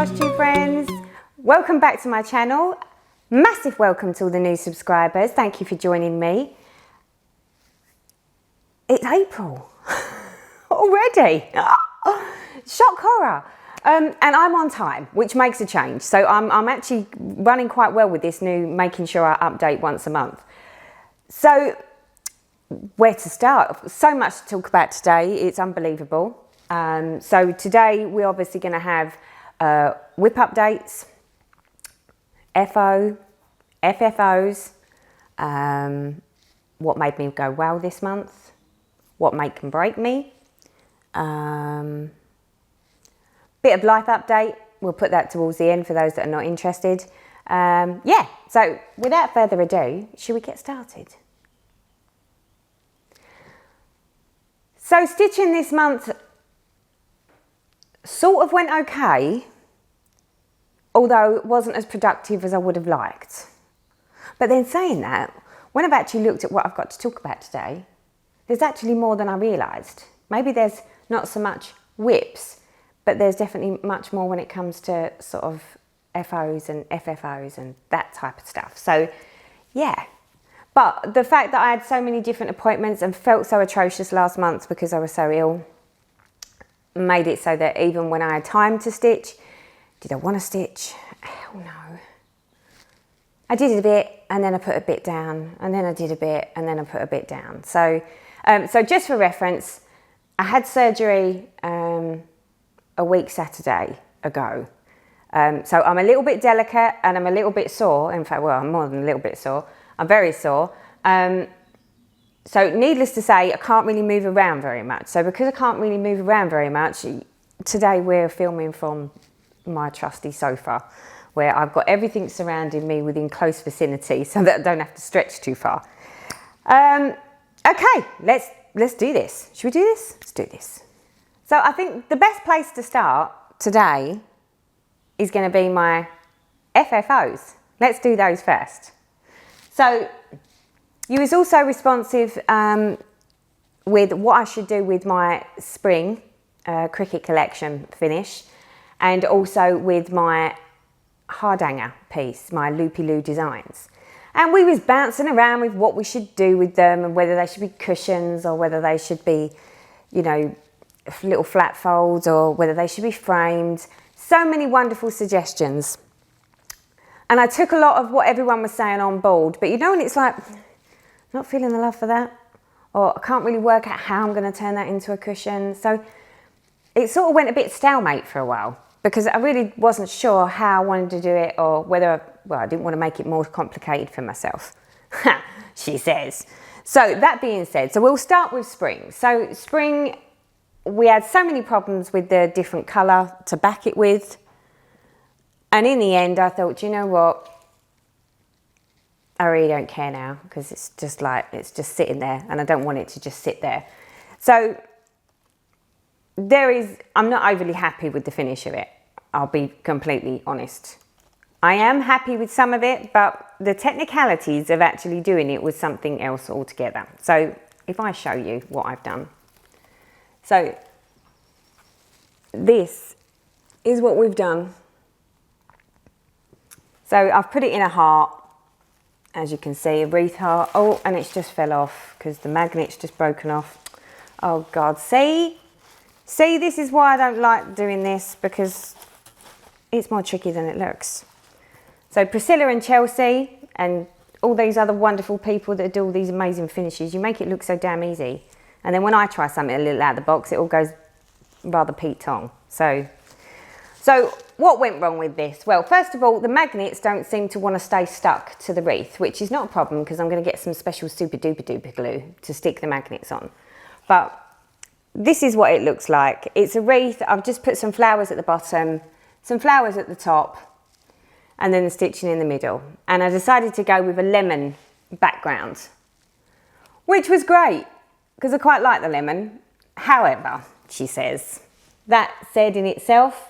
flosstube friends, welcome back to my channel. Massive welcome to all the new subscribers. Thank you for joining me. It's April already. Shock horror. And I'm on time, which makes a change. So I'm actually running quite well with this new making sure I update once a month. So where to start? So much to talk about today. It's unbelievable. So today we're obviously going to have whip updates, FO, FFOs, what made me go wow this month, what make and break me, bit of life update. We'll put that towards the end for those that are not interested. Yeah, so without further ado, should we get started? So stitching this month sort of went okay, although it wasn't as productive as I would have liked. But then saying that, when I've actually looked at what I've got to talk about today, there's actually more than I realised. Maybe there's not so much whips, but there's definitely much more when it comes to sort of FOs and FFOs and that type of stuff. So yeah, but the fact that I had so many different appointments and felt so atrocious last month because I was so ill made it so that even when I had time to stitch, did I want to stitch? Hell no. I did a bit and then I put a bit down and then I did a bit and then I put a bit down. So, so just for reference, I had surgery a week Saturday ago. So I'm a little bit delicate and I'm a little bit sore. In fact, well, I'm more than a little bit sore. I'm very sore. So needless to say, I can't really move around very much. So because I can't really move around very much, today we're filming from my trusty sofa where I've got everything surrounding me within close vicinity so that I don't have to stretch too far. Okay, let's do this. Should we do this? Let's do this. So I think the best place to start today is going to be my FFOs. Let's do those first. So you was also responsive with what I should do with my spring cricket collection finish and also with my hardhanger piece, my loopy-loo designs. And we was bouncing around with what we should do with them and whether they should be cushions or whether they should be, you know, little flat folds or whether they should be framed. So many wonderful suggestions. And I took a lot of what everyone was saying on board, but you know when it's like, not feeling the love for that, or I can't really work out how I'm going to turn that into a cushion. So it sort of went a bit stalemate for a while because I really wasn't sure how I wanted to do it or whether, well, I didn't want to make it more complicated for myself. She says. So that being said, so we'll start with spring. So spring, we had so many problems with the different colour to back it with. And in the end, I thought, you know what? I really don't care now because it's just like, it's just sitting there and I don't want it to just sit there. So I'm not overly happy with the finish of it. I'll be completely honest. I am happy with some of it, but the technicalities of actually doing it was something else altogether. So if I show you what I've done. So this is what we've done. So I've put it in a heart. As you can see, a wreath heart. Oh, and it's just fell off because the magnet's just broken off. Oh God, see, this is why I don't like doing this because it's more tricky than it looks. So Priscilla and Chelsea and all these other wonderful people that do all these amazing finishes, you make it look so damn easy. And then when I try something a little out of the box, it all goes rather Pete Tong. So what went wrong with this? Well, first of all, the magnets don't seem to want to stay stuck to the wreath, which is not a problem because I'm going to get some special super duper duper glue to stick the magnets on. But this is what it looks like. It's a wreath. I've just put some flowers at the bottom, some flowers at the top, and then the stitching in the middle. And I decided to go with a lemon background, which was great because I quite like the lemon. However, she says, that said in itself,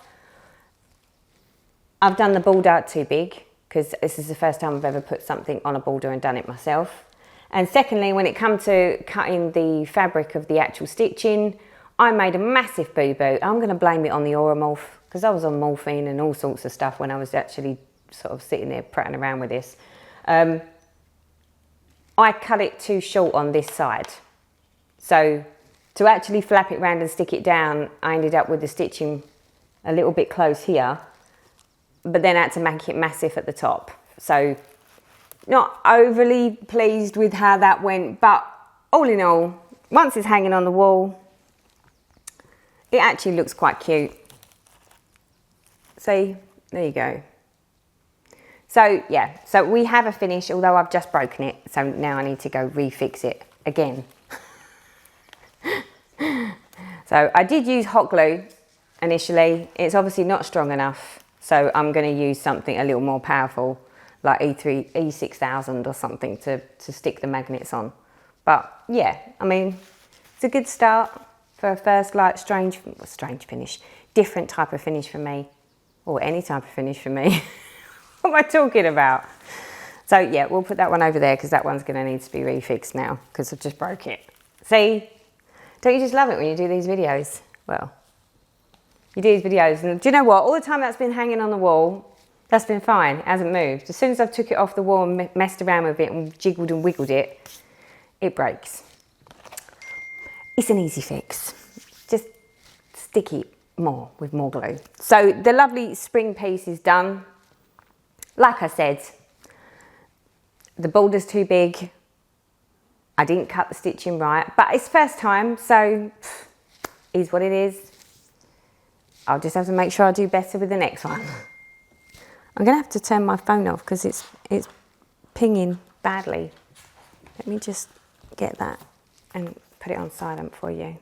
I've done the border too big because this is the first time I've ever put something on a border and done it myself. And secondly, when it comes to cutting the fabric of the actual stitching, I made a massive boo-boo. I'm going to blame it on the Oromorph because I was on morphine and all sorts of stuff when I was actually sort of sitting there prattling around with this. I cut it too short on this side. So to actually flap it round and stick it down, I ended up with the stitching a little bit close here, but then I had to make it massive at the top. So not overly pleased with how that went, but all in all, once it's hanging on the wall, it actually looks quite cute. See, there you go. So yeah, so we have a finish, although I've just broken it. So now I need to go refix it again. So I did use hot glue initially. It's obviously not strong enough. So I'm going to use something a little more powerful, like E6000 or something to stick the magnets on. But yeah, I mean, it's a good start for a first like strange finish, different type of finish for me, or any type of finish for me. What am I talking about? So yeah, we'll put that one over there because that one's going to need to be refixed now because I've just broke it. See, don't you just love it when you do these videos? Well, you do these videos and do you know what? All the time that's been hanging on the wall, that's been fine, it hasn't moved. As soon as I've took it off the wall and messed around with it and jiggled and wiggled it, it breaks. It's an easy fix. Just stick it more with more glue. So the lovely spring piece is done. Like I said, the border's too big. I didn't cut the stitching right, but it's first time, so is what it is. I'll just have to make sure I do better with the next one. I'm gonna have to turn my phone off because it's pinging badly. Let me just get that and put it on silent for you.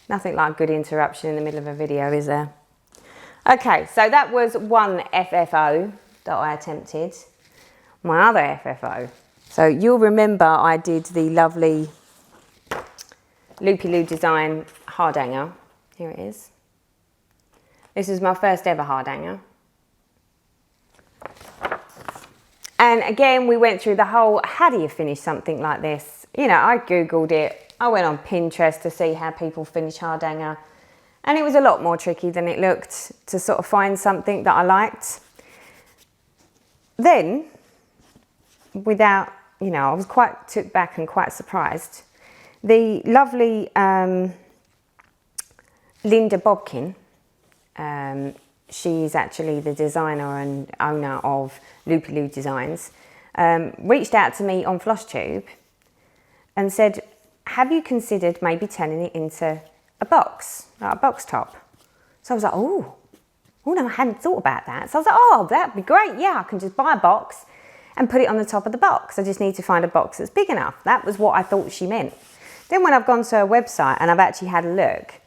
Nothing like a good interruption in the middle of a video, is there? Okay, so that was one FFO that I attempted. My other FFO. So you'll remember I did the lovely Loopy-Loo design hard hanger. Here it is. This is my first ever hard hanger. And again, we went through the whole, how do you finish something like this? You know, I Googled it. I went on Pinterest to see how people finish hard hanger. And it was a lot more tricky than it looked to sort of find something that I liked. Then, without, you know, I was quite took back and quite surprised. The lovely Linda Bobkin, she's actually the designer and owner of Loopy-Loo Designs, reached out to me on flosstube and said, have you considered maybe turning it into a box, like a box top? So I was like, oh no, I hadn't thought about that. So I was like, oh, that'd be great. Yeah, I can just buy a box and put it on the top of the box. I just need to find a box that's big enough. That was what I thought she meant. Then when I've gone to her website and I've actually had a look,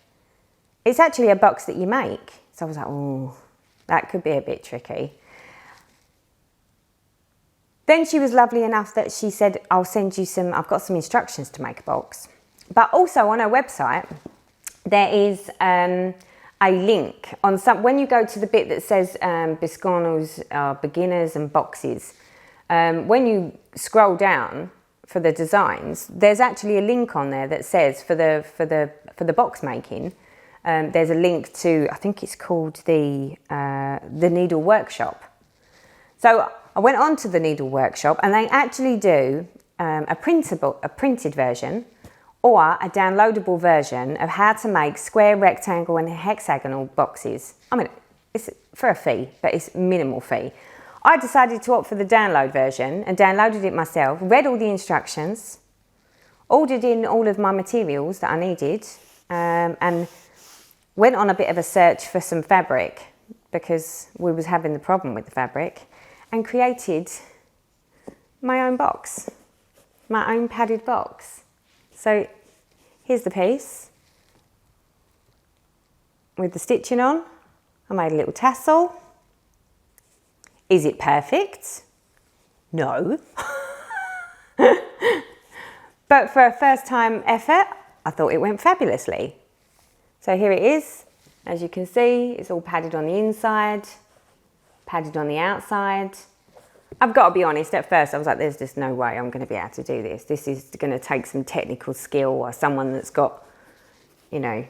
it's actually a box that you make. So I was like, oh, that could be a bit tricky. Then she was lovely enough that she said, I'll send you some, I've got some instructions to make a box. But also on her website, there is a link on some, when you go to the bit that says Biscono's beginners and boxes, when you scroll down for the designs, there's actually a link on there that says for the box making, there's a link to, I think it's called the Needle Workshop. So I went on to the Needle Workshop and they actually do a printed version or a downloadable version of how to make square, rectangle and hexagonal boxes. I mean, it's for a fee, but it's minimal fee. I decided to opt for the download version and downloaded it myself, read all the instructions, ordered in all of my materials that I needed, and went on a bit of a search for some fabric because we was having the problem with the fabric, and created my own box, my own padded box. So here's the piece with the stitching on. I made a little tassel. Is it perfect? No. But for a first time effort, I thought it went fabulously. So here it is. As you can see, it's all padded on the inside, padded on the outside. I've got to be honest, at first I was like, there's just no way I'm going to be able to do this. This is going to take some technical skill or someone that's got, you know,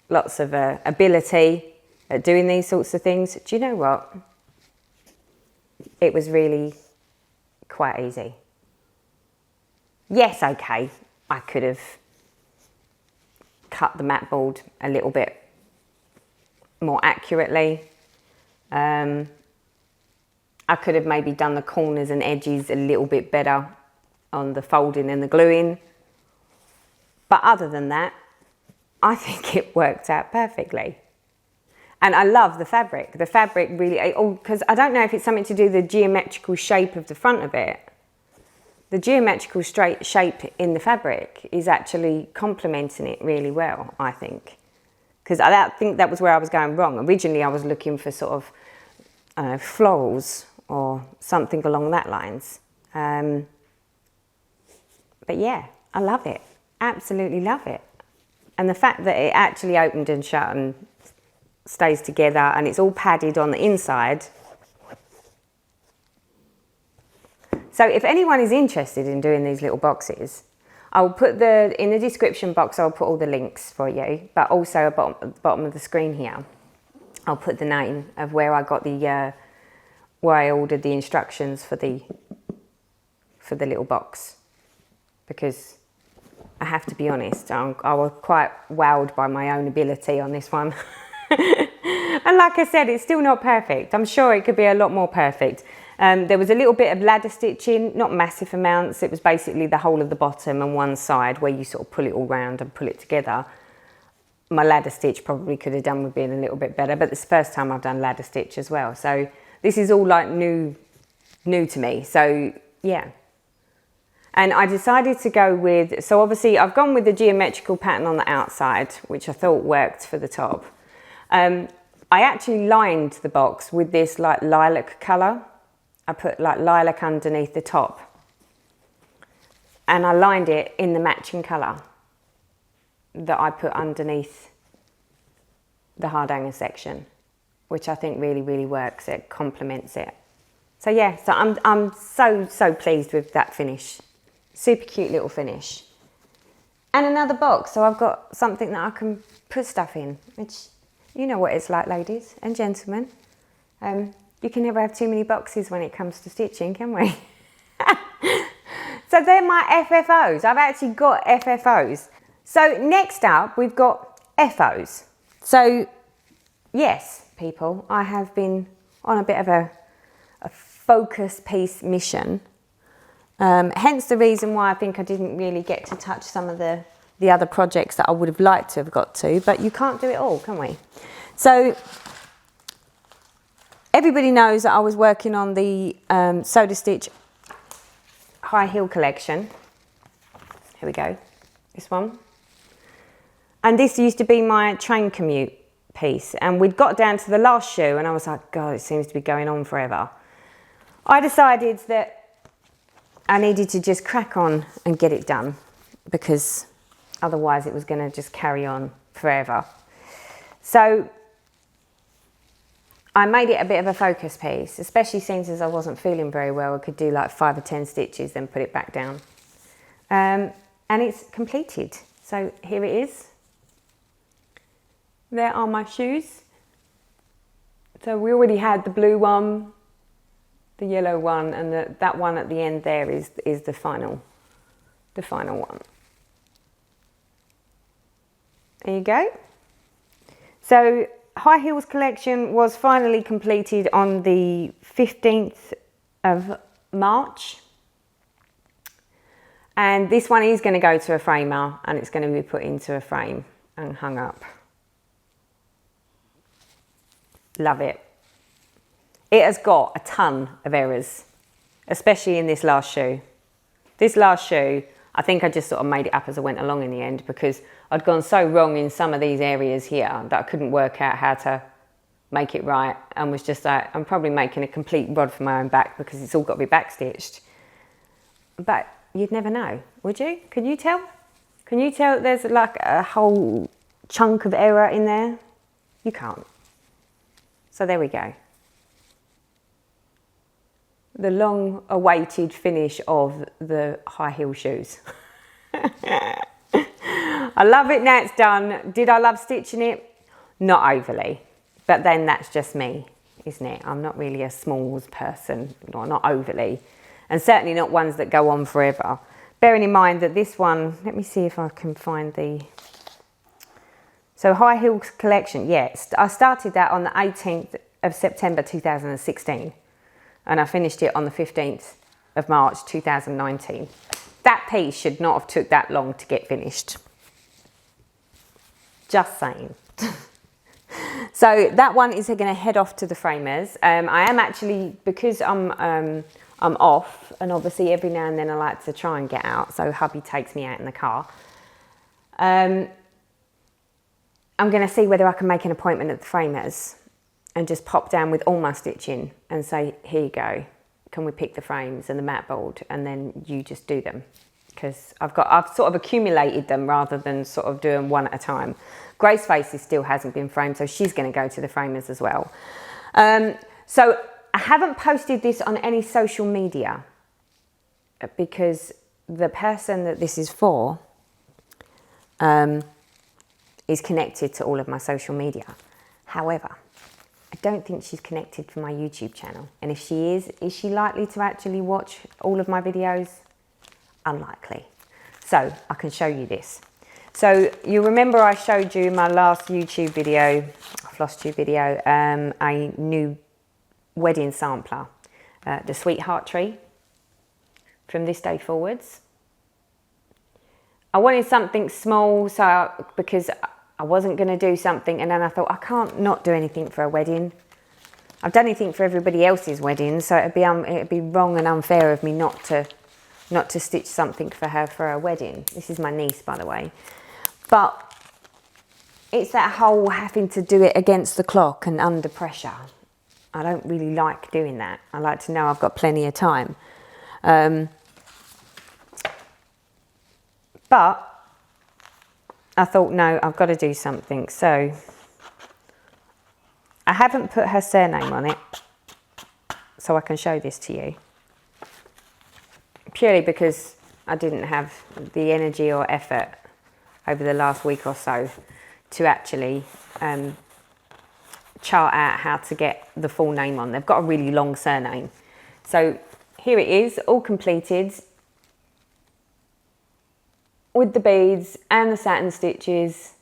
lots of ability at doing these sorts of things. Do you know what? It was really quite easy. Yes, okay, I could have cut the mat board a little bit more accurately. I could have maybe done the corners and edges a little bit better on the folding and the gluing. But other than that, I think it worked out perfectly. And I love the fabric. The fabric really, because I don't know if it's something to do with the geometrical shape of the front of it. The geometrical straight shape in the fabric is actually complementing it really well, I think. Because I think that was where I was going wrong. Originally, I was looking for sort of florals or something along that lines. But yeah, I love it. Absolutely love it. And the fact that it actually opened and shut and stays together and it's all padded on the inside. So if anyone is interested in doing these little boxes, I'll put in the description box, I'll put all the links for you, but also at the bottom of the screen here, I'll put the name of where I got where I ordered the instructions for the little box. Because I have to be honest, I was quite wowed by my own ability on this one. And like I said, it's still not perfect. I'm sure it could be a lot more perfect. There was a little bit of ladder stitching, not massive amounts. It was basically the whole of the bottom and one side where you sort of pull it all round and pull it together. My ladder stitch probably could have done with being a little bit better, but it's the first time I've done ladder stitch as well. So this is all like new to me. So yeah. And I decided to go with, so obviously I've gone with the geometrical pattern on the outside, which I thought worked for the top. I actually lined the box with this like lilac colour. I put like lilac underneath the top. And I lined it in the matching colour that I put underneath the hard hanger section, which I think really, really works. It complements it. So yeah, so I'm so pleased with that finish. Super cute little finish. And another box, so I've got something that I can put stuff in, which you know what it's like, ladies and gentlemen. You can never have too many boxes when it comes to stitching, can we? So they're my FFOs. I've actually got FFOs. So next up, we've got FOs. So yes, people, I have been on a bit of a focus piece mission. Hence the reason why I think I didn't really get to touch some of the other projects that I would have liked to have got to, but you can't do it all, can we? So everybody knows that I was working on the Soda Stitch high heel collection. Here we go, this one. And this used to be my train commute piece, and we'd got down to the last shoe and I was like, God, it seems to be going on forever. I decided that I needed to just crack on and get it done, because otherwise it was going to just carry on forever. So I made it a bit of a focus piece, especially since as I wasn't feeling very well. I could do like 5 or 10 stitches, then put it back down. And it's completed. So here it is. There are my shoes. So we already had the blue one, the yellow one, and that one at the end there is the final one. There you go. So High Heels collection was finally completed on the 15th of March. And this one is going to go to a framer, and it's going to be put into a frame and hung up. Love it. It has got a ton of errors, especially in this last shoe. This last shoe, I think I just sort of made it up as I went along in the end, because I'd gone so wrong in some of these areas here that I couldn't work out how to make it right, and was just like, I'm probably making a complete rod for my own back because it's all got to be backstitched. But you'd never know, would you? Can you tell? Can you tell there's like a whole chunk of error in there? You can't. So there we go. The long-awaited finish of the high heel shoes. I love it now it's done. Did I love stitching it? Not overly, but then that's just me, isn't it? I'm not really a smalls person, not overly, and certainly not ones that go on forever. Bearing in mind that this one, let me see if I can find the, so High Heels Collection, yes, I started that on the 18th of September 2016 and I finished it on the 15th of March 2019. That piece should not have took that long to get finished. Just saying. So that one is going to head off to the framers. I am actually, because I'm off, and obviously every now and then I like to try and get out, so hubby takes me out in the car. I'm going to see whether I can make an appointment at the framers and just pop down with all my stitching and say, here you go, can we pick the frames and the mat board, and then you just do them, because I've sort of accumulated them rather than sort of doing one at a time. Grace Faces still hasn't been framed, so she's going to go to the framers as well. So I haven't posted this on any social media because the person that this is for is connected to all of my social media. However, I don't think she's connected to my YouTube channel. And if she is she likely to actually watch all of my videos? Unlikely. So I can show you this. So you remember I showed you in my last YouTube video, flosstube video, a new wedding sampler, the Sweetheart Tree, from this day forwards. I wanted something small, because I wasn't going to do something, and then I thought I can't not do anything for a wedding. I've done anything for everybody else's wedding, so it'd be wrong and unfair of me not to stitch something for her for her wedding. This is my niece, by the way. But it's that whole having to do it against the clock and under pressure. I don't really like doing that. I like to know I've got plenty of time. But I thought, no, I've got to do something. So I haven't put her surname on it, so I can show this to you. Purely because I didn't have the energy or effort over the last week or so to actually chart out how to get the full name on. They've got a really long surname. So here it is, all completed with the beads and the satin stitches.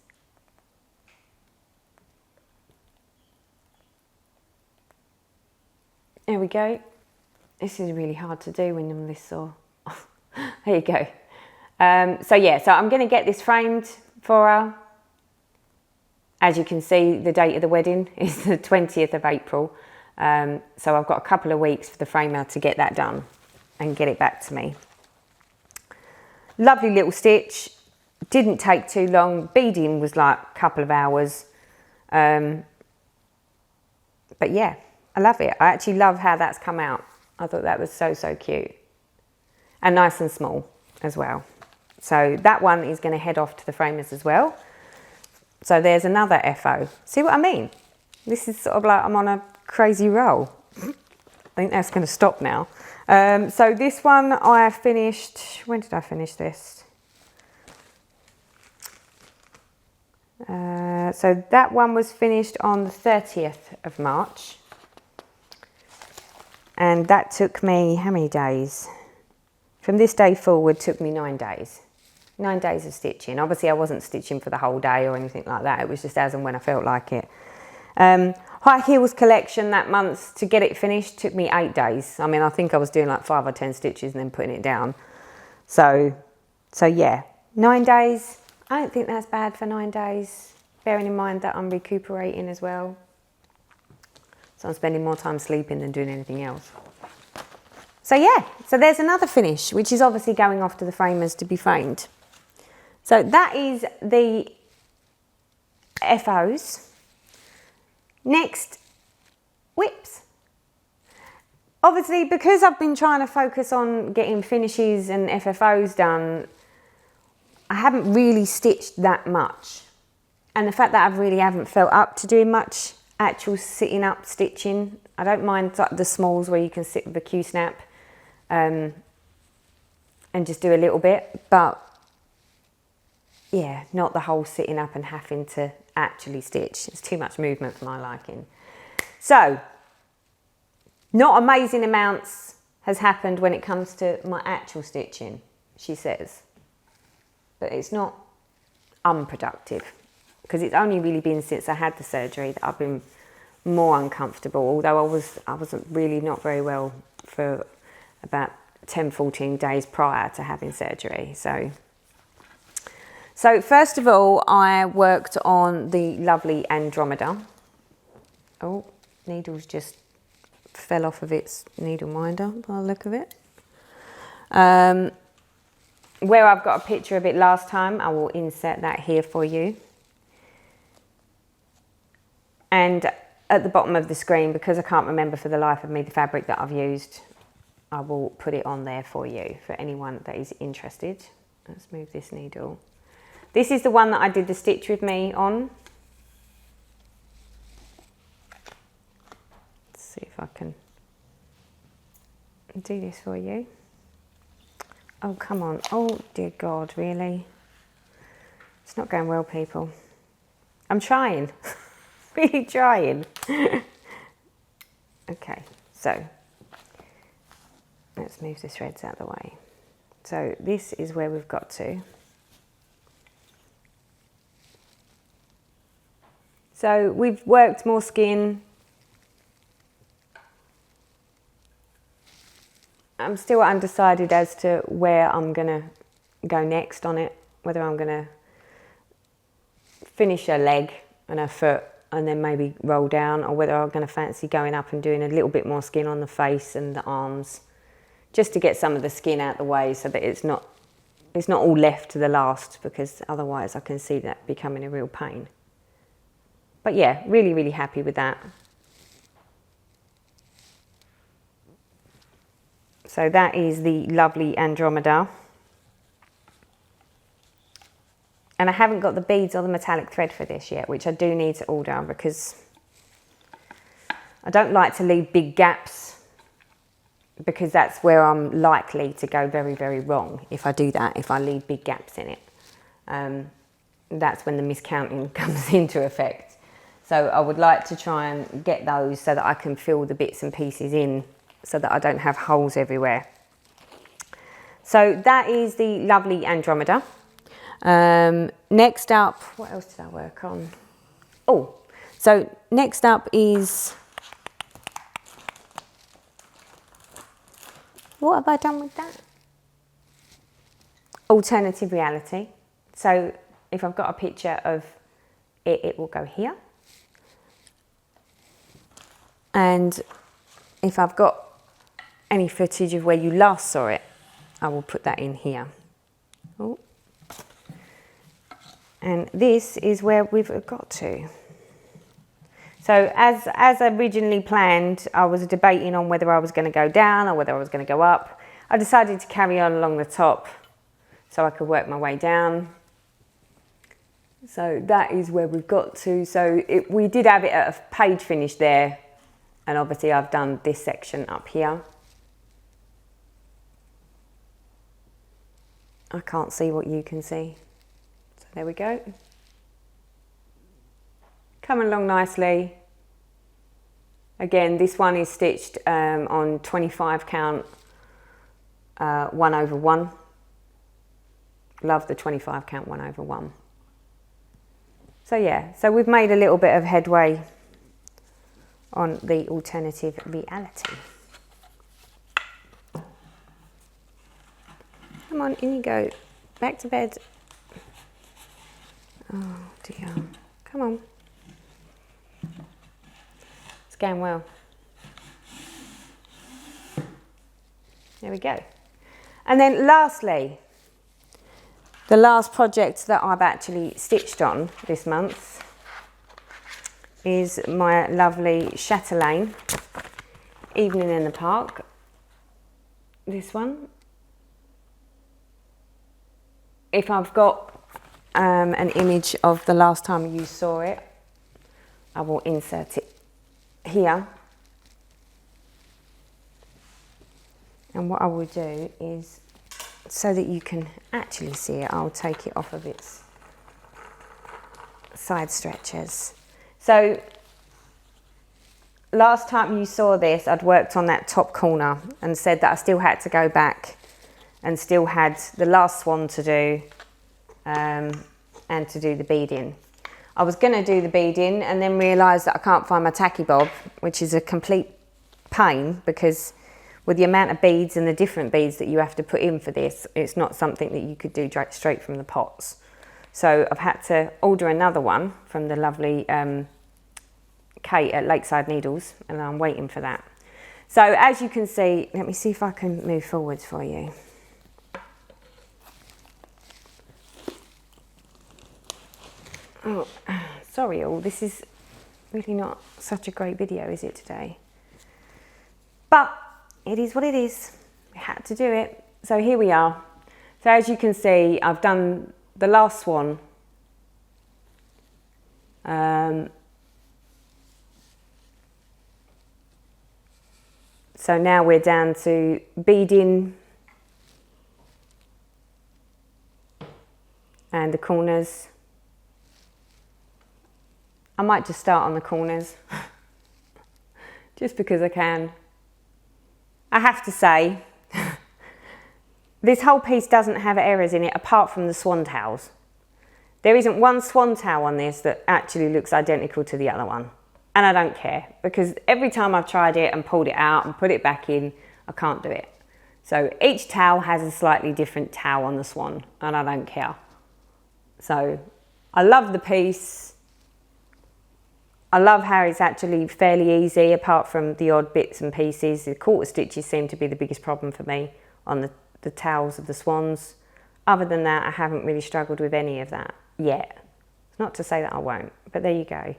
There we go. This is really hard to do when I'm this sore. There you go. So yeah, so I'm going to get this framed for her. As you can see, the date of the wedding is the 20th of April. So I've got a couple of weeks for the framer to get that done and get it back to me. Lovely little stitch. Didn't take too long. Beading was like a couple of hours. But yeah, I love it. I actually love how that's come out. I thought that was so, so cute. And nice and small as well. So that one is going to head off to the framers as well. So there's another FO. See what I mean? This is sort of like I'm on a crazy roll. I think that's going to stop now. So this one I finished, when did I finish this? So that one was finished on the 30th of March. And that took me, how many days? From this day forward took me 9 days. 9 days of stitching. Obviously I wasn't stitching for the whole day or anything like that. It was just as and when I felt like it. High Heels Collection that month, to get it finished took me 8 days. I mean, I think I was doing like 5 or 10 stitches and then putting it down. So yeah, 9 days. I don't think that's bad for 9 days. Bearing in mind that I'm recuperating as well. So I'm spending more time sleeping than doing anything else. So yeah, so there's another finish, which is obviously going off to the framers to be framed. So that is the FOs. Next, whips. Obviously, because I've been trying to focus on getting finishes and FFOs done, I haven't really stitched that much. And the fact that I really haven't felt up to doing much actual sitting up stitching. I don't mind like the smalls where you can sit with a Q-snap and just do a little bit, but yeah, not the whole sitting up and having to actually stitch. It's too much movement for my liking. So, not amazing amounts has happened when it comes to my actual stitching, she says. But it's not unproductive, because it's only really been since I had the surgery that I've been more uncomfortable, although I wasn't really not very well for about 10-14 days prior to having surgery. So first of all, I worked on the lovely Andromeda. Oh, needle's just fell off of its needle minder by the look of it. Where I've got a picture of it last time, I will insert that here for you. And at the bottom of the screen, because I can't remember for the life of me the fabric that I've used, I will put it on there for you, for anyone that is interested. Let's move this needle. This is the one that I did the stitch with me on. Let's see if I can do this for you. Oh, come on. Oh, dear God, really? It's not going well, people. I'm trying. Really trying. Okay, so let's move the threads out of the way. So this is where we've got to. So we've worked more skin. I'm still undecided as to where I'm going to go next on it, whether I'm going to finish a leg and a foot and then maybe roll down, or whether I'm going to fancy going up and doing a little bit more skin on the face and the arms, just to get some of the skin out of the way so that it's not all left to the last, because otherwise I can see that becoming a real pain. But yeah, really, really happy with that. So that is the lovely Andromeda. And I haven't got the beads or the metallic thread for this yet, which I do need to order, because I don't like to leave big gaps, because that's where I'm likely to go very, very wrong if I do that, if I leave big gaps in it. That's when the miscounting comes into effect. So I would like to try and get those so that I can fill the bits and pieces in, so that I don't have holes everywhere. So that is the lovely Andromeda. Next up, what else did I work on? Oh, so next up is, what have I done with that? Alternative reality. So if I've got a picture of it, it will go here. And if I've got any footage of where you last saw it, I will put that in here. Oh. And this is where we've got to. So as originally planned, I was debating on whether I was going to go down or whether I was going to go up. I decided to carry on along the top so I could work my way down. So that is where we've got to. So we did have it at a page finish there. And obviously I've done this section up here. I can't see what you can see. So there we go. Coming along nicely. Again, this one is stitched on 25 count 1/1. Love the 25 count 1/1. So yeah, so we've made a little bit of headway on the alternative reality. Come on, in you go. Back to bed. Oh dear. Come on. It's going well. There we go. And then lastly, the last project that I've actually stitched on this month is my lovely chatelaine, Evening in the Park. This one. If I've got an image of the last time you saw it, I will insert it here. And what I will do is, so that you can actually see it, I'll take it off of its side stretchers. So last time you saw this, I'd worked on that top corner and said that I still had to go back and still had the last swan to do and to do the beading. I was going to do the beading and then realised that I can't find my tacky bob, which is a complete pain because with the amount of beads and the different beads that you have to put in for this, it's not something that you could do straight from the pots. So I've had to order another one from the lovely Kate at Lakeside Needles, and I'm waiting for that. So as you can see, let me see if I can move forwards for you. Oh, sorry all, this is really not such a great video, is it, today? But it is what it is. We had to do it. So here we are. So as you can see, I've done the last swan. So now we're down to beading and the corners. I might just start on the corners just because I can. I have to say, this whole piece doesn't have errors in it apart from the swan tails. There isn't one swan tail on this that actually looks identical to the other one. And I don't care because every time I've tried it and pulled it out and put it back in, I can't do it. So each tail has a slightly different tail on the swan and I don't care. So I love the piece. I love how it's actually fairly easy apart from the odd bits and pieces. The quarter stitches seem to be the biggest problem for me on the tails of the swans. Other than that, I haven't really struggled with any of that yet. Not to say that I won't, but there you go.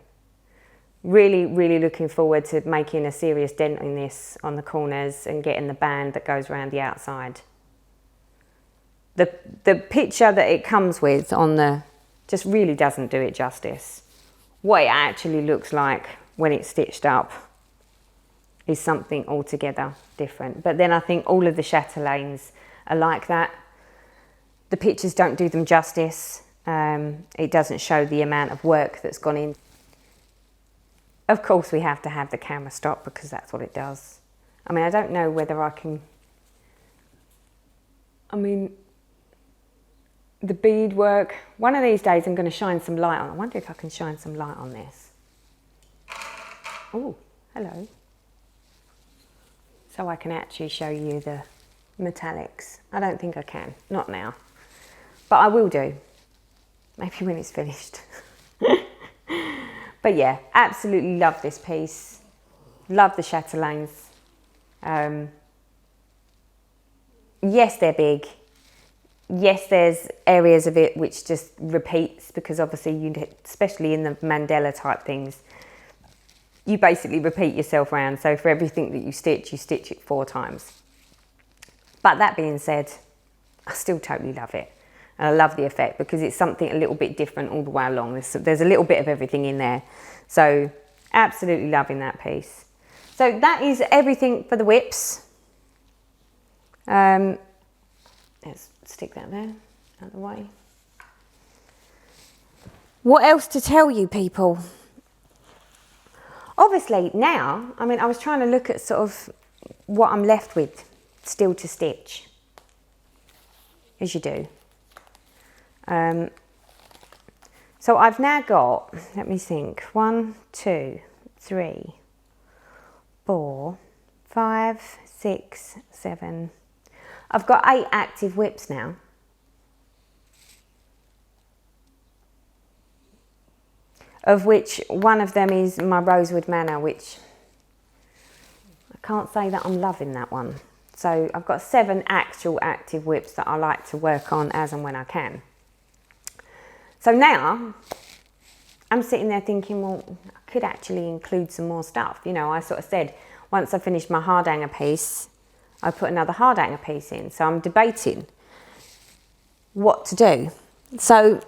Really, really looking forward to making a serious dent in this on the corners and getting the band that goes around the outside. The picture that it comes with on the just really doesn't do it justice. What it actually looks like when it's stitched up is something altogether different. But then I think all of the chatelaines are like that. The pictures don't do them justice. It doesn't show the amount of work that's gone in. Of course we have to have the camera stop because that's what it does. I mean, I don't know whether I can... I mean, the beadwork. One of these days I'm going to shine some light on. I wonder if I can shine some light on this. Oh, hello. So I can actually show you the metallics. I don't think I can, not now. But I will do. Maybe when it's finished. But yeah, absolutely love this piece. Love the chatelaines. Yes, they're big. Yes, there's areas of it which just repeats because obviously, especially in the Mandela type things, you basically repeat yourself around. So for everything that you stitch it 4 times. But that being said, I still totally love it. And I love the effect because it's something a little bit different all the way along. There's a little bit of everything in there. So absolutely loving that piece. So that is everything for the whips. Let's stick that there, out of the way. What else to tell you people? Obviously now, I mean, I was trying to look at sort of what I'm left with still to stitch, as you do. So I've now got, let me think, 1, 2, 3, 4, 5, 6, 7. I've got 8 active whips now. Of which one of them is my Rosewood Manor, which I can't say that I'm loving that one. So I've got 7 actual active whips that I like to work on as and when I can. So now I'm sitting there thinking, well, I could actually include some more stuff. You know, I sort of said, once I finish my hard hanger piece, I put another hard hanger piece in. So I'm debating what to do. So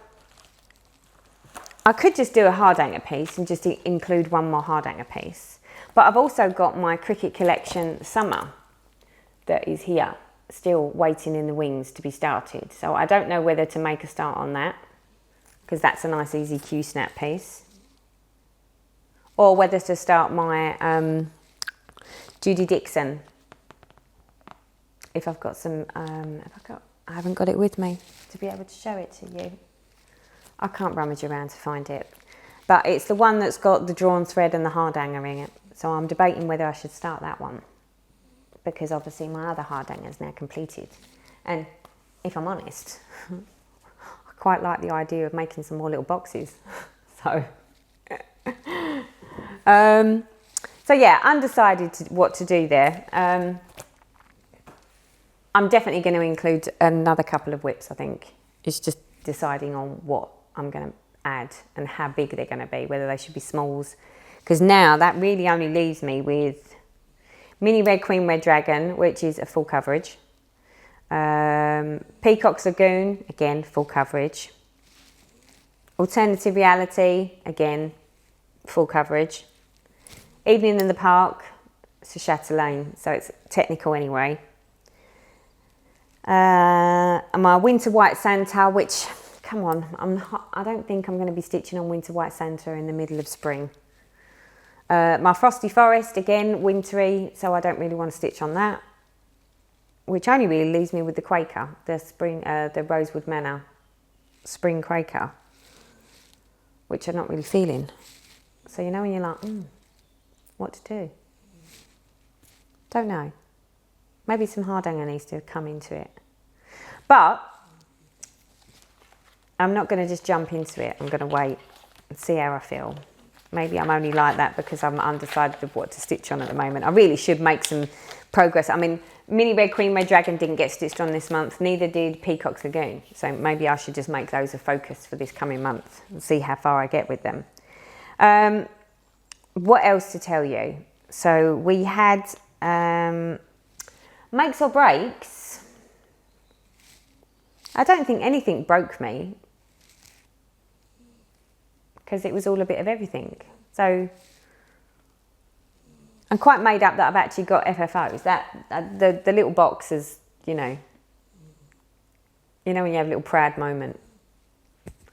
I could just do a hard hanger piece and just include one more hard hanger piece. But I've also got my Cricket Collection Summer that is here, still waiting in the wings to be started. So I don't know whether to make a start on that because that's a nice easy Q-snap piece. Or whether to start my Judy Dixon. If I've got some, I haven't got it with me to be able to show it to you. I can't rummage around to find it. But it's the one that's got the drawn thread and the hard hanger in it. So I'm debating whether I should start that one, because obviously my other hard hanger is now completed. And if I'm honest, I quite like the idea of making some more little boxes. So yeah, undecided what to do there. I'm definitely going to include another couple of whips, I think. It's just deciding on what I'm going to add and how big they're going to be, whether they should be smalls. Because now that really only leaves me with Mini Red Queen Red Dragon, which is a full coverage. Peacock's Lagoon, again, full coverage. Alternative Reality, again, full coverage. Evening in the Park, it's a Chatelaine, so it's technical anyway. And my Winter White Santa, which, come on, I don't think I'm going to be stitching on Winter White Santa in the middle of spring. My Frosty Forest, again, wintry, so I don't really want to stitch on that. Which only really leaves me with the Quaker, the Rosewood Manor Spring Quaker, which I'm not really feeling. So you know when you're like, what to do? Don't know. Maybe some hard hanger needs to come into it. But I'm not going to just jump into it. I'm going to wait and see how I feel. Maybe I'm only like that because I'm undecided of what to stitch on at the moment. I really should make some progress. I mean, Mini Red Queen Red Dragon didn't get stitched on this month. Neither did Peacock's Lagoon. So maybe I should just make those a focus for this coming month and see how far I get with them. What else to tell you? So we had makes or breaks. I don't think anything broke me because it was all a bit of everything. So I'm quite made up that I've actually got FFOs. That the little box is, you know when you have a little proud moment.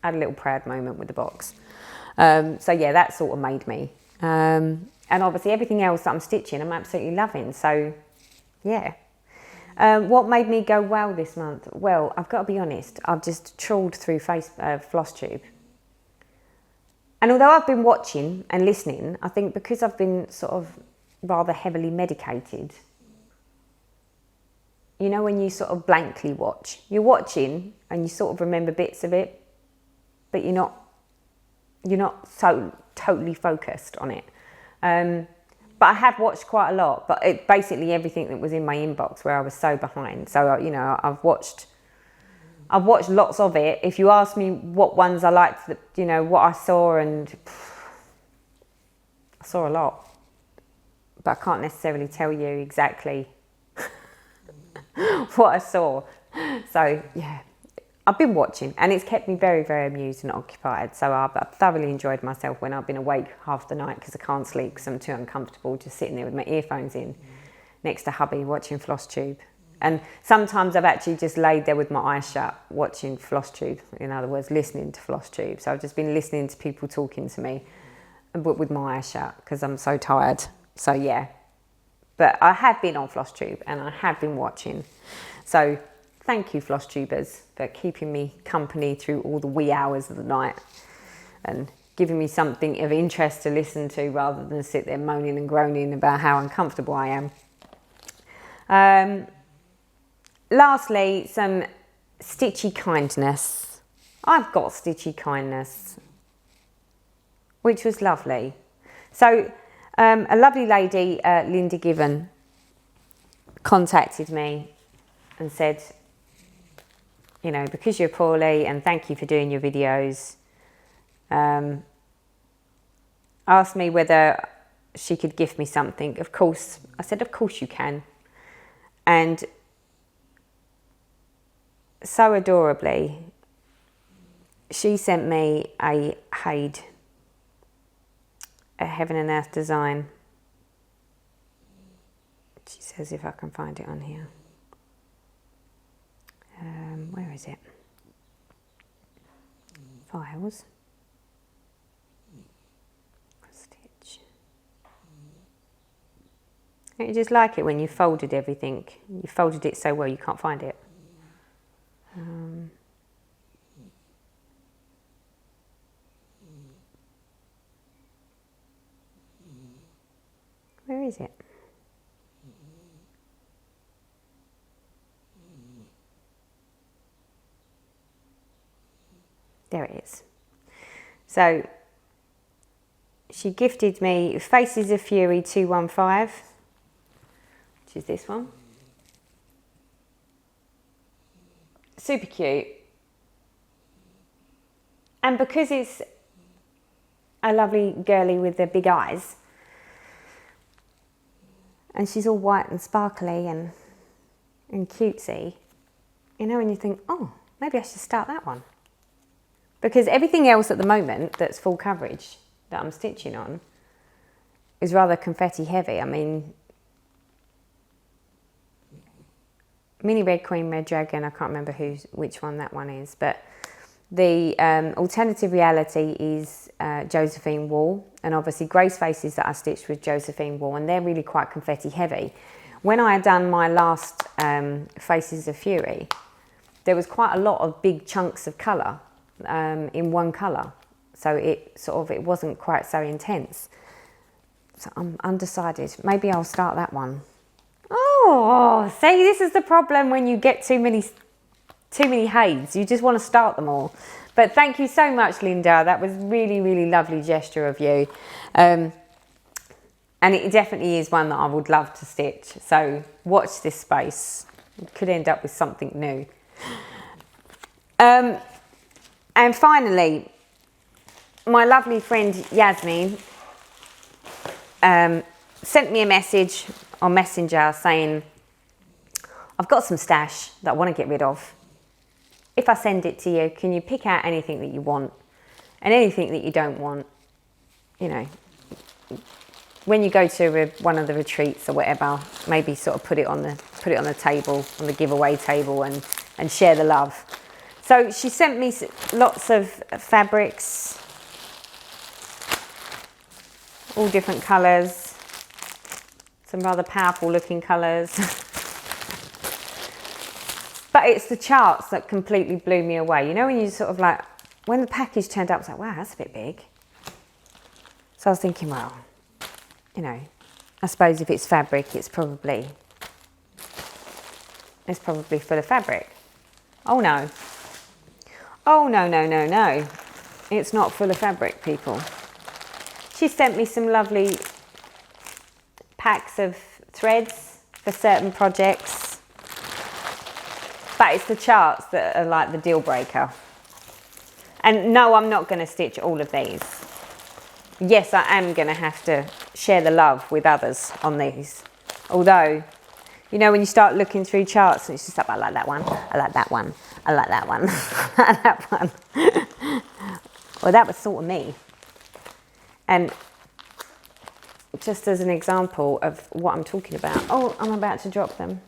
I had a little proud moment with the box. So yeah, that sort of made me. And obviously everything else that I'm stitching, I'm absolutely loving. So yeah. What made me go well this month? Well, I've got to be honest, I've just trawled through flosstube. And although I've been watching and listening, I think because I've been sort of rather heavily medicated, you know when you sort of blankly watch? You're watching and you sort of remember bits of it, but you're not so totally focused on it. But I have watched quite a lot, but basically everything that was in my inbox where I was so behind. So, I've watched lots of it. If you ask me what ones I liked, what I saw, and I saw a lot. But I can't necessarily tell you exactly what I saw. So, yeah, I've been watching and it's kept me very, very amused and occupied. So I've thoroughly enjoyed myself when I've been awake half the night because I can't sleep because I'm too uncomfortable just sitting there with my earphones in next to hubby watching flosstube. And sometimes I've actually just laid there with my eyes shut watching flosstube, in other words, listening to flosstube. So I've just been listening to people talking to me but with my eyes shut because I'm so tired. So yeah, but I have been on flosstube and I have been watching. So thank you, flosstubers, for keeping me company through all the wee hours of the night and giving me something of interest to listen to rather than sit there moaning and groaning about how uncomfortable I am. Lastly, some stitchy kindness. I've got stitchy kindness, which was lovely. So a lovely lady, Linda Given, contacted me and said, because you're poorly and thank you for doing your videos, asked me whether she could gift me something. Of course, I said, of course you can. And so adorably, she sent me a Haid, a Heaven and Earth design. She says if I can find it on here. Where is it? files. Stitch. Don't you just like it when you folded everything? You folded it so well you can't find it. Where is it? There it is. So she gifted me Faces of Fury 215, which is this one. Super cute. And because it's a lovely girly with the big eyes, and she's all white and sparkly and cutesy, you know, and you think, oh, maybe I should start that one. Because everything else at the moment that's full coverage that I'm stitching on is rather confetti heavy. I mean, Mini Red Queen, Red Dragon, I can't remember which one that one is, but the alternative reality is Josephine Wall, and obviously Grace Faces that I stitched with Josephine Wall, and they're really quite confetti heavy. When I had done my last Faces of Fury, there was quite a lot of big chunks of colour in one colour, so it wasn't quite so intense. So I'm undecided. Maybe I'll start that one. Oh, see, this is the problem when you get too many Hades. You just want to start them all. But thank you so much, Linda. That was really, really lovely gesture of you. And it definitely is one that I would love to stitch. So watch this space. It could end up with something new. And finally, my lovely friend Yasmin sent me a message on Messenger saying, I've got some stash that I want to get rid of. If I send it to you, can you pick out anything that you want and anything that you don't want? You know, when you go to one of the retreats or whatever, maybe sort of put it on the table, on the giveaway table, and share the love. So she sent me lots of fabrics, all different colours, some rather powerful looking colours. But it's the charts that completely blew me away. You know, when you sort of like, when the package turned up, I was like, wow, that's a bit big. So I was thinking, well, you know, I suppose if it's fabric, it's probably full of fabric. Oh no. Oh no, no, no, no. It's not full of fabric, people. She sent me some lovely packs of threads for certain projects. But it's the charts that are like the deal breaker. And no, I'm not going to stitch all of these. Yes, I am going to have to share the love with others on these. Although, you know, when you start looking through charts, it's just like, I like that one, I like that one, I like that one, I like that one. Well, that was sort of me. And just as an example of what I'm talking about, oh, I'm about to drop them.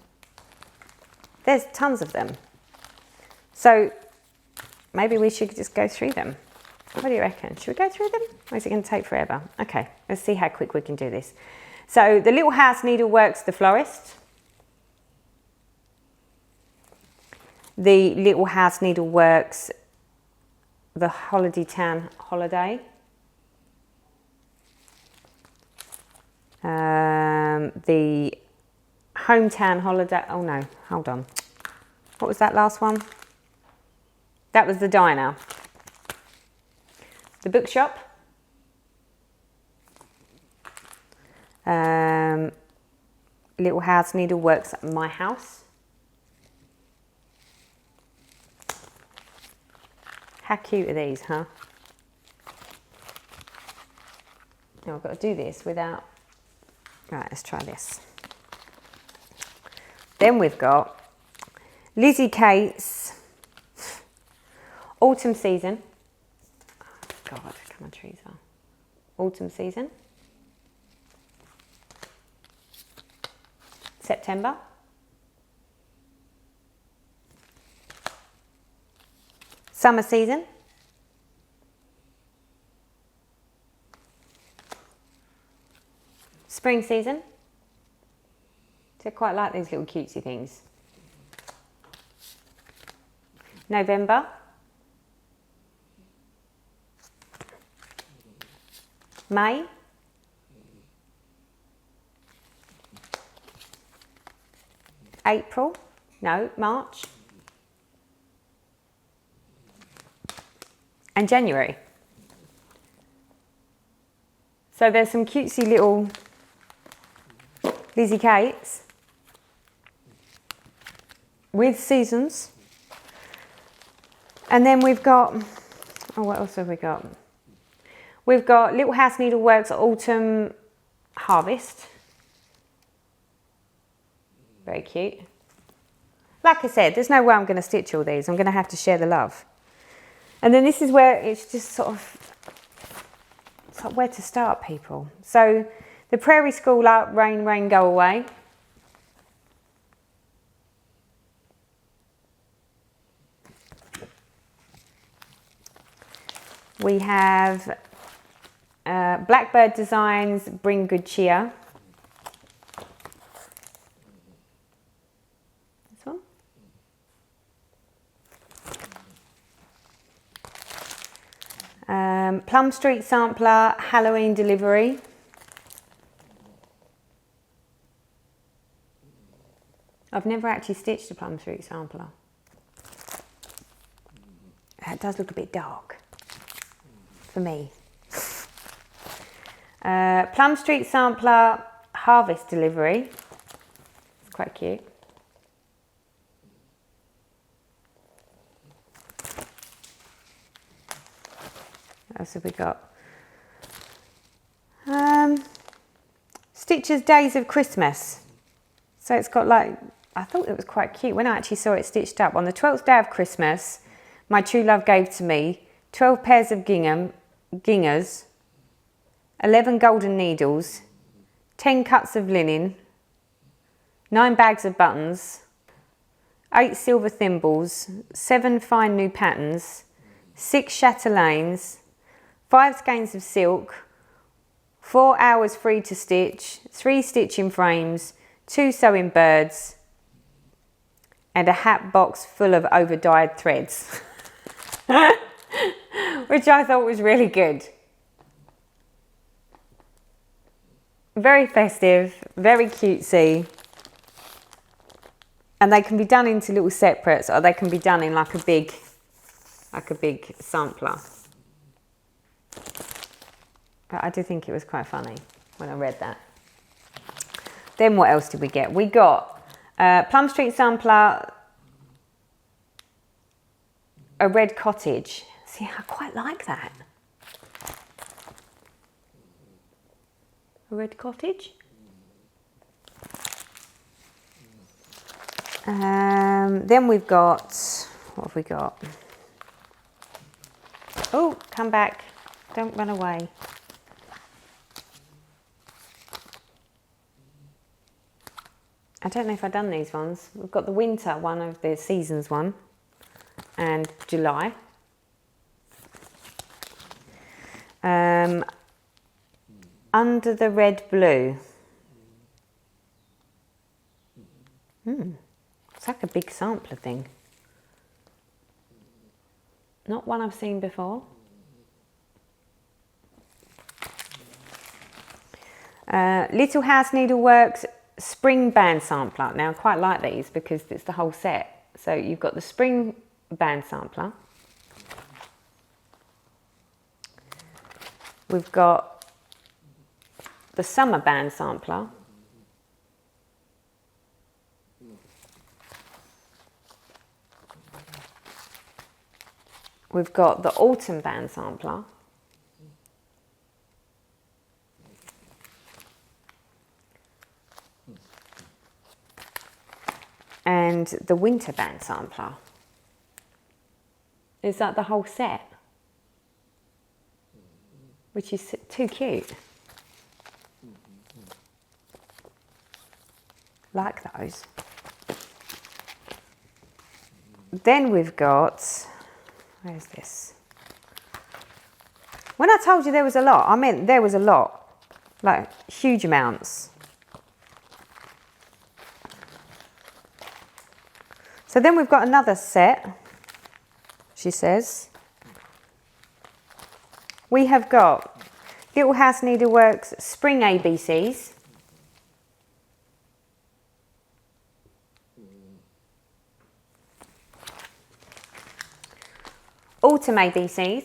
There's tons of them. So maybe we should just go through them. What do you reckon? Should we go through them? Or is it going to take forever? Okay, let's see how quick we can do this. So the Little House Needleworks, The Florist. The Little House Needleworks, The Holiday Town Holiday. The Hometown Holiday. Oh no, hold on. What was that last one? That was the diner. The bookshop. Little House Needleworks, My House. How cute are these, huh? Now I've got to do this without... Right, let's try this. Then we've got Lizzie Kate's Autumn Season. Oh, God, come on, Teresa. Autumn Season. September. Summer Season. Spring season. So I quite like these little cutesy things. November. May. April. No, March. And January. So there's some cutesy little Lizzie Kates with seasons. And then we've got, oh, what else have we got? We've got Little House Needleworks Autumn Harvest. Very cute. Like I said, there's no way I'm going to stitch all these. I'm going to have to share the love. And then this is where it's just sort of, it's like where to start, people. So the Prairie School up, Rain, Rain, Go Away. We have Blackbird Designs, Bring Good Cheer. This one. Plum Street Sampler, Halloween Delivery. I've never actually stitched a Plum Street Sampler. It does look a bit dark for me. Plum Street Sampler, Harvest Delivery. It's quite cute. What else have we got? Stitcher's Days of Christmas. So it's got like, I thought it was quite cute when I actually saw it stitched up. On the 12th day of Christmas, my true love gave to me 12 pairs of gingers, 11 golden needles, 10 cuts of linen, 9 bags of buttons, 8 silver thimbles, 7 fine new patterns, 6 chatelaines, 5 skeins of silk, 4 hours free to stitch, 3 stitching frames, 2 sewing birds, and a hat box full of over-dyed threads. Which I thought was really good. Very festive, very cutesy. And they can be done into little separates, or they can be done in like a big sampler. But I do think it was quite funny when I read that. Then what else did we get? We got Plum Street Sampler, a red cottage. See, I quite like that. A red cottage. Then we've got, what have we got? Oh, come back. Don't run away. I don't know if I've done these ones. We've got the winter one of the seasons one and July. Under the red blue. It's like a big sampler thing. Not one I've seen before. Little House Needleworks Spring Band Sampler. Now I quite like these because it's the whole set. So you've got the Spring Band Sampler. We've got the Summer Band Sampler. We've got the Autumn Band Sampler. And the Winter Band Sampler. Is that the whole set? Which is too cute. Like those. Then we've got, where's this? When I told you there was a lot, I meant there was a lot. like huge amounts. So then we've got another set, she says. We have got Little House Needleworks Spring ABCs. Autumn ABCs.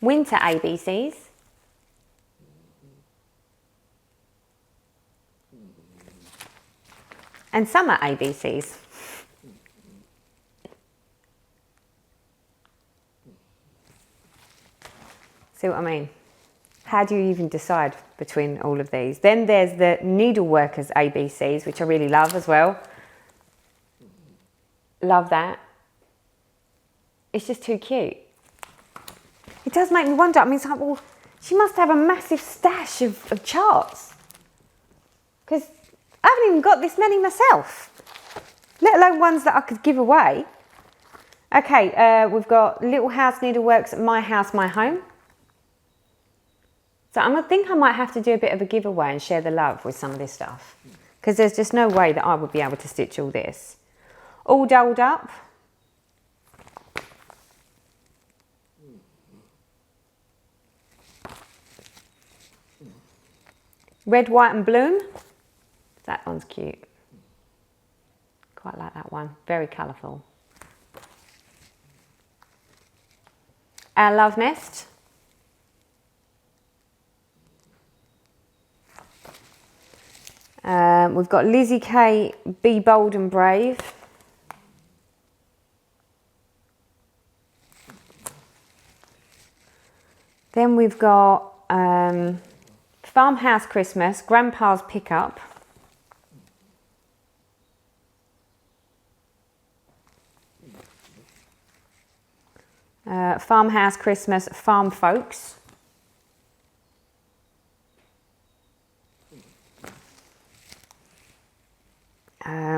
Winter ABCs. And summer ABCs. See what I mean? How do you even decide between all of these? Then there's the Needleworkers ABCs, which I really love as well. Love that. It's just too cute. It does make me wonder. I mean, it's like, well, she must have a massive stash of charts. Because I haven't even got this many myself, let alone ones that I could give away. Okay, we've got Little House Needleworks My House, My Home. So I think I might have to do a bit of a giveaway and share the love with some of this stuff. Because there's just no way that I would be able to stitch all this. All Dolled Up. Red, White and Bloom. That one's cute. Quite like that one. Very colourful. Our Love Nest. We've got Lizzie K, Be Bold and Brave. Then we've got Farmhouse Christmas, Grandpa's Pickup. Farmhouse Christmas, Farm Folks.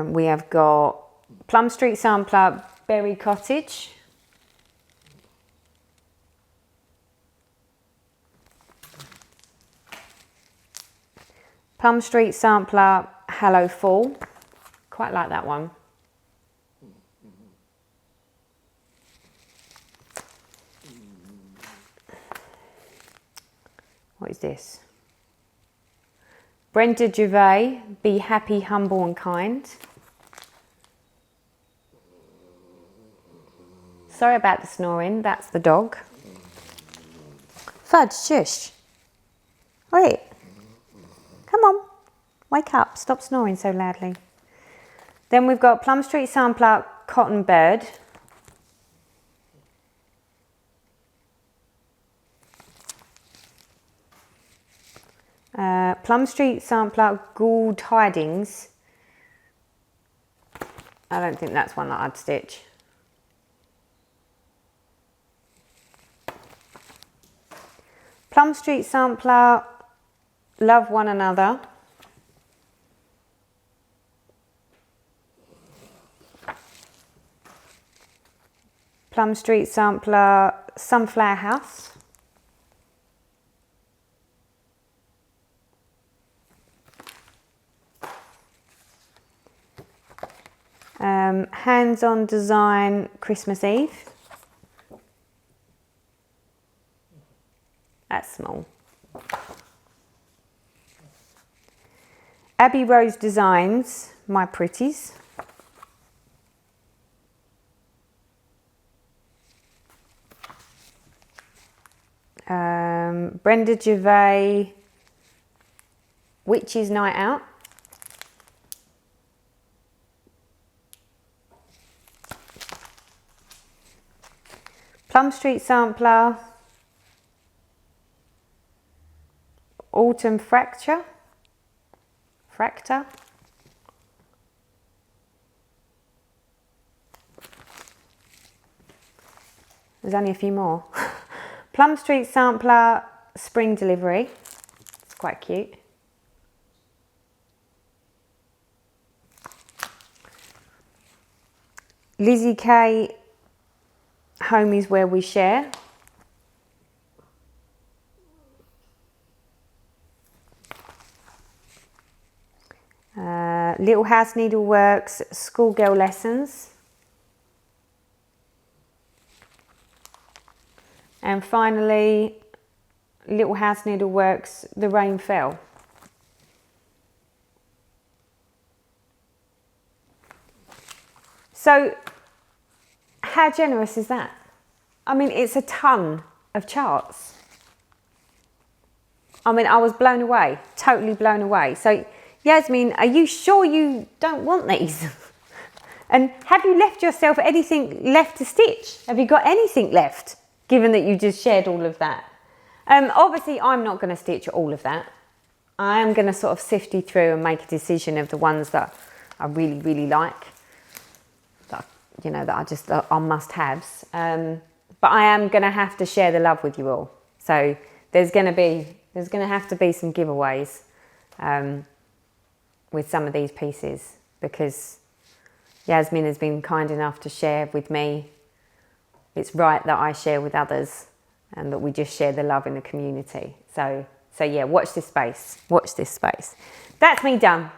We have got Plum Street Sampler, Berry Cottage. Plum Street Sampler, Hello Fall. Quite like that one. What is this? Brenda Gervais, Be Happy, Humble and Kind. Sorry about the snoring, that's the dog. Fudge, shush. Wait. Come on, wake up, stop snoring so loudly. Then we've got Plum Street Sampler, Cotton Bird. Plum Street Sampler, Gould Tidings. I don't think that's one that I'd stitch. Plum Street Sampler, Love One Another. Plum Street Sampler, Sunflower House. Hands-on Design, Christmas Eve. That's small. Abby Rose Designs, My Pretties. Brenda Gervais, Witch's Night Out. Plum Street Sampler, Autumn Fracture. There's only a few more. Plum Street Sampler, Spring Delivery. It's quite cute. Lizzie K, home is where we share. Little House Needleworks, Schoolgirl Lessons. And finally, Little House Needleworks, The Rain Fell. So, how generous is that? I mean, it's a ton of charts. I mean, I was blown away, totally blown away. So, Yasmin, are you sure you don't want these? And have you left yourself anything left to stitch? Have you got anything left, given that you just shared all of that? Obviously, I'm not going to stitch all of that. I am going to sort of sift you through and make a decision of the ones that I really, really like. That, you know, that are must-haves. But I am going to have to share the love with you all. So there's going to have to be some giveaways with some of these pieces, because Yasmin has been kind enough to share with me. It's right that I share with others and that we just share the love in the community. So yeah, watch this space. Watch this space. That's me done.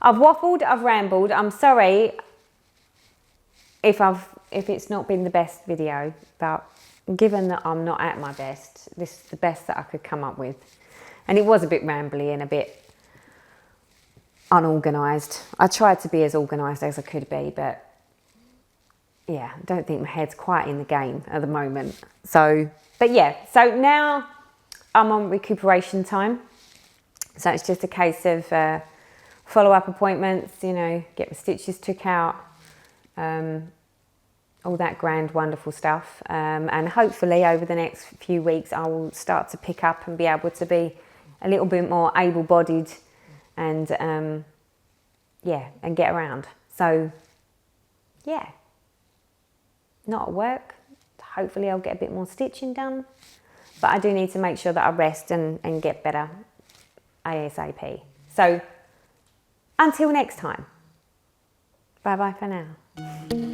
I've waffled, I've rambled. I'm sorry if it's not been the best video, but given that I'm not at my best, this is the best that I could come up with. And it was a bit rambly and a bit unorganised. I tried to be as organised as I could be, but yeah, I don't think my head's quite in the game at the moment. So, but yeah, so now I'm on recuperation time. So it's just a case of follow-up appointments, you know, get the stitches took out, all that grand, wonderful stuff. And hopefully over the next few weeks, I will start to pick up and be able to be a little bit more able-bodied and yeah, and get around. So yeah, not at work. Hopefully I'll get a bit more stitching done, but I do need to make sure that I rest and get better ASAP. So until next time, bye bye for now.